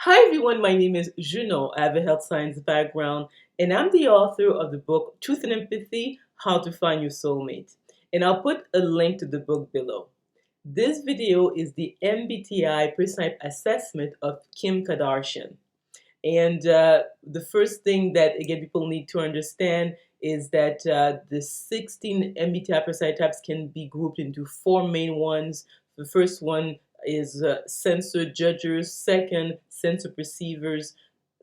Hi everyone, my name is Junon. I have a health science background and I'm the author of the book Truth and Empathy: How to Find Your Soulmate. And I'll put a link to the book below. This video is the MBTI personality assessment of Kim Kardashian. And the first thing that, again, people need to understand is that the 16 MBTI personality types can be grouped into four main ones. The first one is sensor judgers, second, sensor perceivers,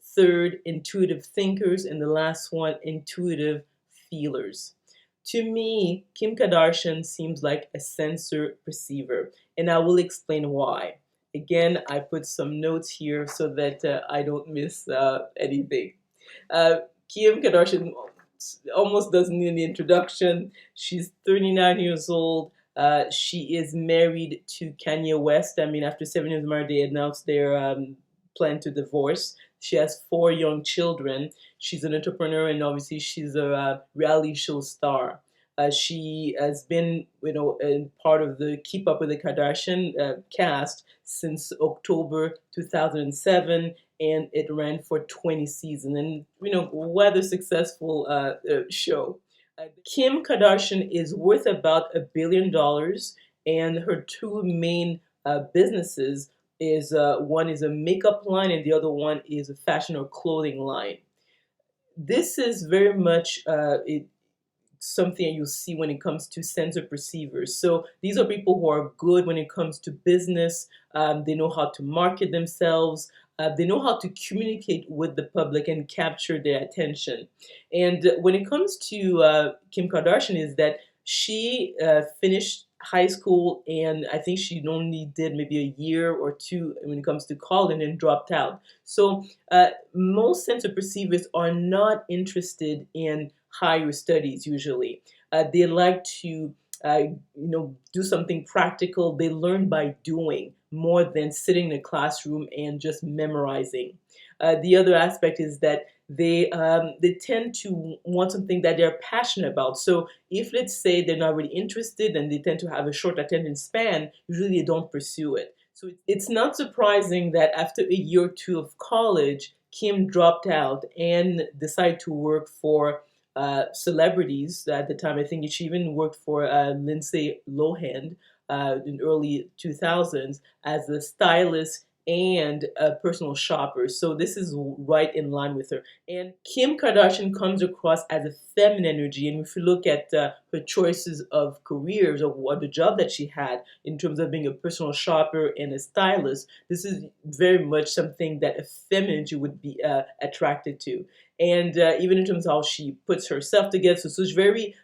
third, intuitive thinkers, and the last one, intuitive feelers. To me, Kim Kardashian seems like a sensor perceiver, and I will explain why. Again, I put some notes here so that I don't miss anything. Uh, Kim Kardashian almost doesn't need an introduction. She's 39 years old. She is married to Kanye West. I mean, after 7 years married, they announced their plan to divorce. She has four young children. She's an entrepreneur, and obviously, she's a reality show star. She has been, in part of the Keep Up with the Kardashian cast since October 2007, and it ran for 20 seasons, and rather successful show. Kim Kardashian is worth about $1 billion, and her two main businesses is one is a makeup line, and the other one is a fashion or clothing line. This is very much something you'll see when it comes to sensor perceivers. So these are people who are good when it comes to business. They know how to market themselves. They know how to communicate with the public and capture their attention. And when it comes to Kim Kardashian, is that she finished high school, and I think she only did maybe a year or two when it comes to college, and then dropped out. So most sensor perceivers are not interested in higher studies usually. They like to do something practical. They learn by doing more than sitting in a classroom and just memorizing. The other aspect is that they tend to want something that they're passionate about. So if, let's say, they're not really interested and they tend to have a short attention span, usually they don't pursue it. So it's not surprising that after a year or two of college, Kim dropped out and decided to work for celebrities. At the time, I think she even worked for Lindsay Lohan in early 2000s as a stylist and a personal shopper. So this is right in line with her. And Kim Kardashian comes across as a feminine energy. And if you look at her choices of careers or what the job that she had in terms of being a personal shopper and a stylist, this is very much something that a feminine energy would be attracted to. And even in terms of how she puts herself together, so she's very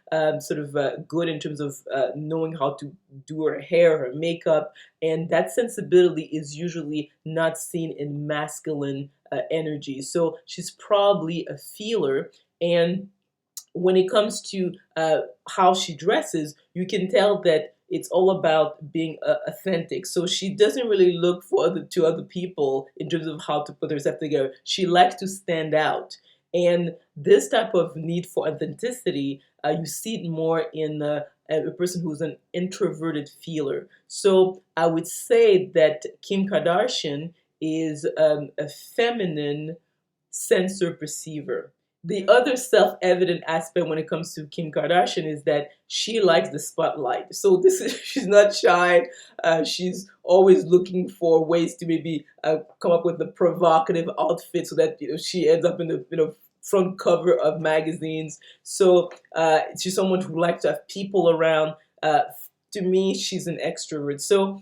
good in terms of knowing how to do her hair, her makeup, and that sensibility is usually not seen in masculine energy. So she's probably a feeler, and when it comes to how she dresses, you can tell that it's all about being authentic. So she doesn't really look for other people in terms of how to put herself together. She likes to stand out. And this type of need for authenticity, you see it more in a person who's an introverted feeler. So I would say that Kim Kardashian is a feminine sensor perceiver. The other self-evident aspect when it comes to Kim Kardashian is that she likes the spotlight. So this is she's not shy. She's always looking for ways to maybe come up with a provocative outfit so that she ends up in the front cover of magazines. So she's someone who likes to have people around. To me, she's an extrovert. So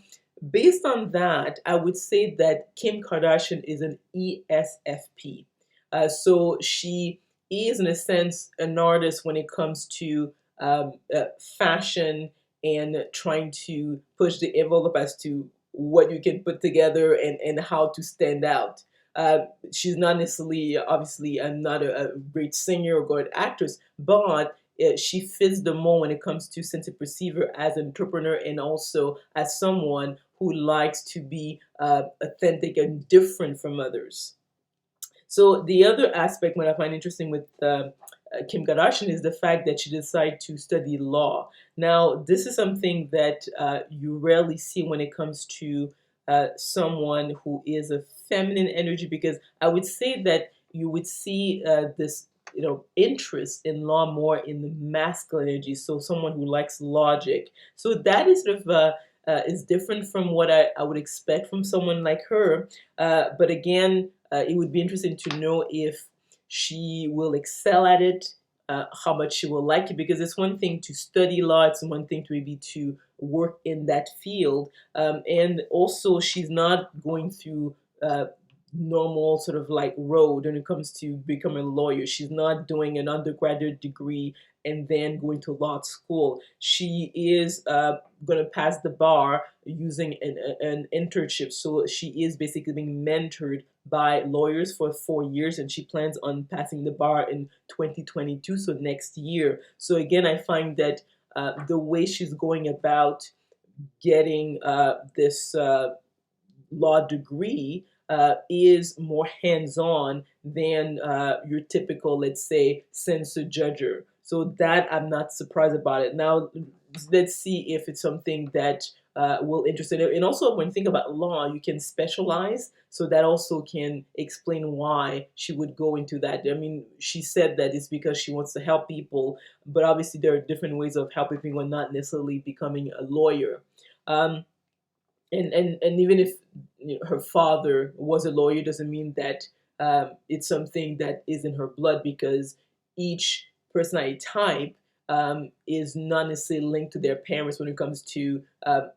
based on that, I would say that Kim Kardashian is an ESFP. So she is, in a sense, an artist when it comes to fashion and trying to push the envelope as to what you can put together and how to stand out. She's not necessarily, obviously, not a great singer or great actress, but she fits the mold when it comes to sense perceiver as an entrepreneur and also as someone who likes to be authentic and different from others. So the other aspect what I find interesting with Kim Kardashian is the fact that she decided to study law. Now, this is something that you rarely see when it comes to someone who is a feminine energy, because I would say that you would see this interest in law more in the masculine energy, so someone who likes logic. So that is sort of is different from what I would expect from someone like her. But again, it would be interesting to know if she will excel at it, how much she will like it, because it's one thing to study law, it's one thing to maybe to work in that field, and also she's not going through normal sort of like road when it comes to becoming a lawyer. She's not doing an undergraduate degree and then going to law school. She is going to pass the bar using an internship. So she is basically being mentored by lawyers for 4 years, and she plans on passing the bar in 2022, so next year. So again, I find that the way she's going about getting this law degree is more hands-on than your typical, let's say, censor judger. So that I'm not surprised about it. Now, let's see if it's something that will interest her. And also, when you think about law, you can specialize. So that also can explain why she would go into that. I mean, she said that it's because she wants to help people, but obviously there are different ways of helping people and not necessarily becoming a lawyer. Um, and even if her father was a lawyer, doesn't mean that it's something that is in her blood, because each personality type is not necessarily linked to their parents when it comes to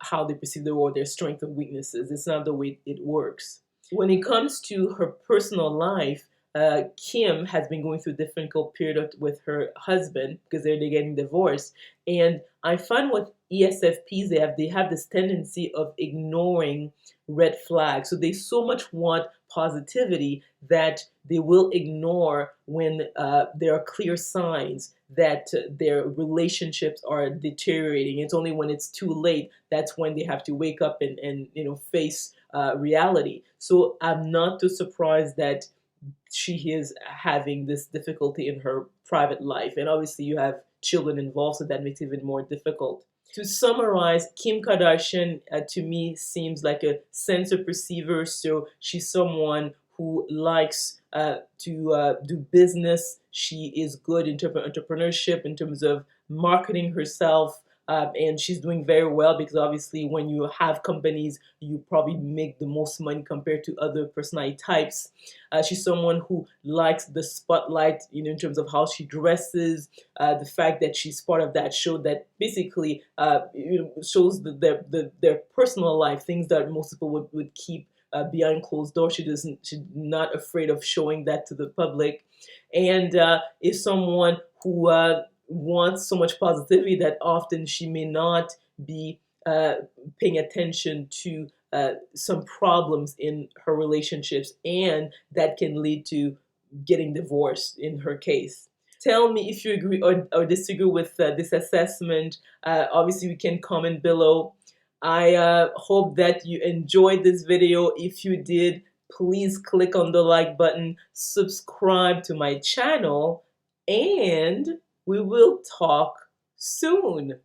how they perceive the world, their strengths and weaknesses. It's not the way it works. When it comes to her personal life, Kim has been going through a difficult period with her husband because they're getting divorced. And I find with ESFPs, they have this tendency of ignoring red flags. So they so much want positivity that they will ignore when there are clear signs that their relationships are deteriorating. It's only when it's too late that's when they have to wake up and face reality. So I'm not too surprised that she is having this difficulty in her private life. And obviously you have children involved, so that makes it even more difficult. To summarize, Kim Kardashian to me seems like a sensor perceiver. So she's someone who likes to do business. She is good in terms of entrepreneurship, in terms of marketing herself. And she's doing very well, because obviously when you have companies, you probably make the most money compared to other personality types. She's someone who likes the spotlight, in terms of how she dresses, the fact that she's part of that show that basically shows their personal life, things that most people would keep behind closed doors. She's not afraid of showing that to the public, and is someone who wants so much positivity that often she may not be paying attention to some problems in her relationships, and that can lead to getting divorced in her case. Tell me if you agree or disagree with this assessment. Obviously, you can comment below. I hope that you enjoyed this video. If you did, please click on the like button, subscribe to my channel, and we will talk soon.